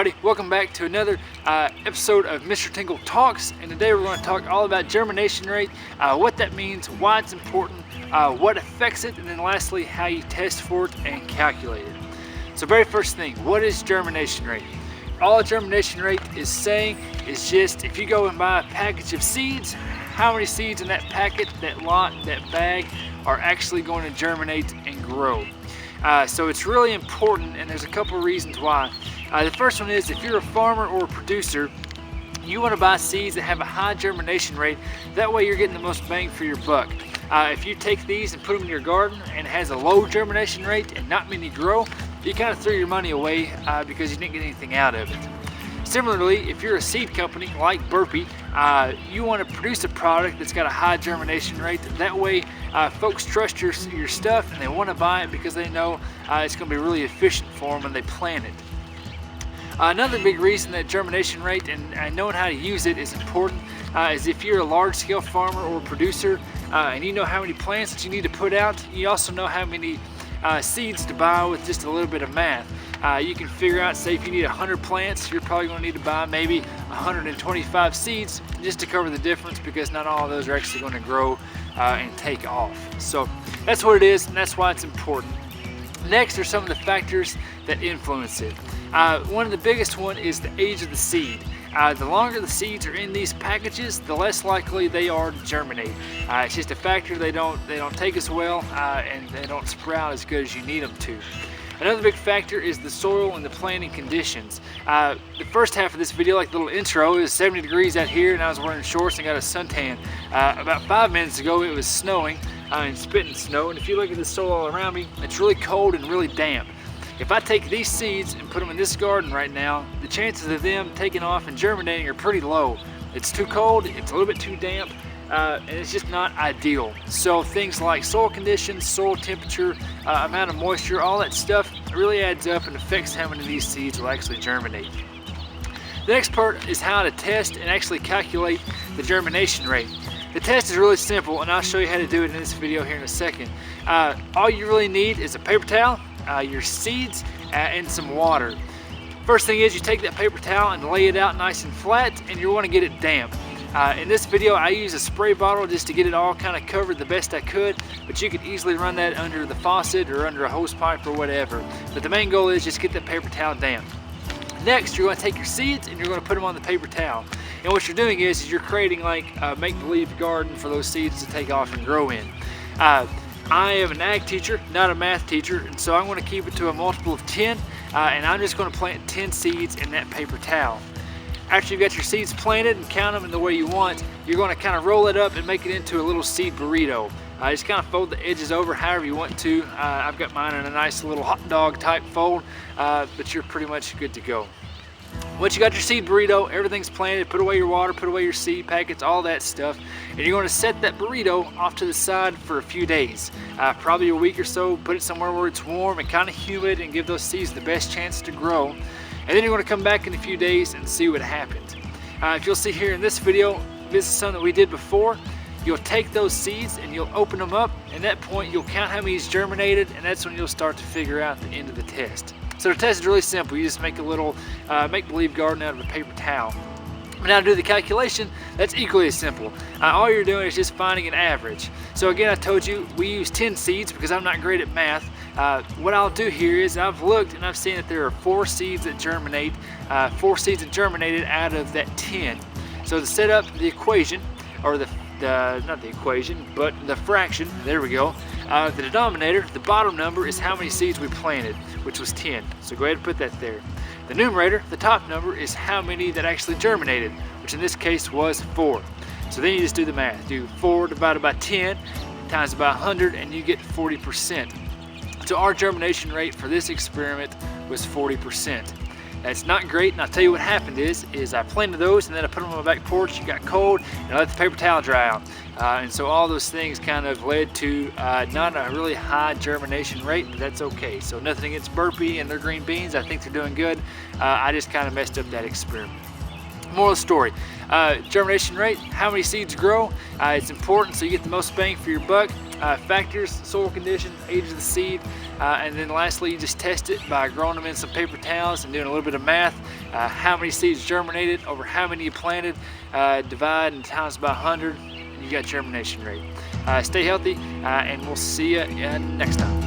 everybody, welcome back to another episode of Mr. Tingle Talks, and today we're going to talk all about germination rate, what that means, why it's important, what affects it, and then lastly how you test for it and calculate it. So very first thing, what is germination rate? All a germination rate is saying is just if you go and buy a package of seeds, how many seeds in that packet, that lot, that bag are actually going to germinate and grow. So it's really important, and there's a couple of reasons why. The first one is if you're a farmer or a producer, you want to buy seeds that have a high germination rate. That way you're getting the most bang for your buck. If you take these and put them in your garden and it has a low germination rate and not many grow, you kind of throw your money away because you didn't get anything out of it. Similarly, if you're a seed company like Burpee, you want to produce a product that's got a high germination rate. That way folks trust your stuff and they want to buy it because they know it's going to be really efficient for them when they plant it. Another big reason that germination rate and knowing how to use it is important is if you're a large-scale farmer or producer and you know how many plants that you need to put out, you also know how many seeds to buy with just a little bit of math. You can figure out, say if you need 100 plants, you're probably going to need to buy maybe 125 seeds just to cover the difference, because not all of those are actually going to grow and take off. So that's what it is, and that's why it's important. Next are some of the factors that influence it. One of the biggest one is the age of the seed. The longer the seeds are in these packages, the less likely they are to germinate. It's just a factor. They don't take as well and they don't sprout as good as you need them to. Another big factor is the soil and the planting conditions. The first half of this video, like the little intro, it was 70 degrees out here and I was wearing shorts and got a suntan. About 5 minutes ago it was snowing and spitting snow, and if you look at the soil all around me, it's really cold and really damp. If I take these seeds and put them in this garden right now, the chances of them taking off and germinating are pretty low. It's too cold, it's a little bit too damp, and it's just not ideal. So things like soil conditions, soil temperature, amount of moisture, all that stuff really adds up and affects how many of these seeds will actually germinate. The next part is how to test and actually calculate the germination rate. The test is really simple, and I'll show you how to do it in this video here in a second. All you really need is a paper towel, your seeds, and some water. First thing is you take that paper towel and lay it out nice and flat, and you want to get it damp. In this video I use a spray bottle just to get it all kind of covered the best I could, but you could easily run that under the faucet or under a hose pipe or whatever. But the main goal is just get that paper towel damp. Next, you're going to take your seeds and you're going to put them on the paper towel. And what you're doing is you're creating like a make-believe garden for those seeds to take off and grow in. I am an ag teacher, not a math teacher, and so I'm going to keep it to a multiple of 10, and I'm just going to plant 10 seeds in that paper towel. After you've got your seeds planted and count them in the way you want, you're going to kind of roll it up and make it into a little seed burrito. Just kind of fold the edges over however you want to. I've got mine in a nice little hot dog type fold, but you're pretty much good to go. Once you got your seed burrito, everything's planted, put away your water, put away your seed packets, all that stuff, and you're going to set that burrito off to the side for a few days, probably a week or so. Put it somewhere where it's warm and kind of humid and give those seeds the best chance to grow. And then you're going to come back in a few days and see what happens. If you'll see here in this video, this is something that we did before. You'll take those seeds and you'll open them up, and at that point you'll count how many's germinated, and that's when you'll start to figure out the end of the test. So the test is really simple. You just make a little make-believe garden out of a paper towel. Now to do the calculation, that's equally as simple. All you're doing is just finding an average. So again, I told you we use 10 seeds because I'm not great at math. What I'll do here is I've looked and I've seen that there are 4 seeds that germinate, 4 seeds that germinated out of that 10. So to set up the equation, or not the equation, but the fraction, there we go. The denominator, the bottom number, is how many seeds we planted, which was 10. So go ahead and put that there. The numerator, the top number, is how many that actually germinated, which in this case was 4. So then you just do the math. Do 4 divided by 10 times by 100, and you get 40%. So our germination rate for this experiment was 40%. That's not great, and I'll tell you what happened is I planted those and then I put them on my back porch. It got cold and I let the paper towel dry out. And so all those things kind of led to not a really high germination rate, but that's okay. So nothing against Burpee and their green beans. I think they're doing good. I just kind of messed up that experiment. Moral of the story, germination rate, how many seeds grow, it's important so you get the most bang for your buck. factors: soil condition, age of the seed, and then lastly you just test it by growing them in some paper towels and doing a little bit of math. How many seeds germinated over how many you planted, divide and times by 100, and you got germination rate. Stay healthy, and we'll see you next time.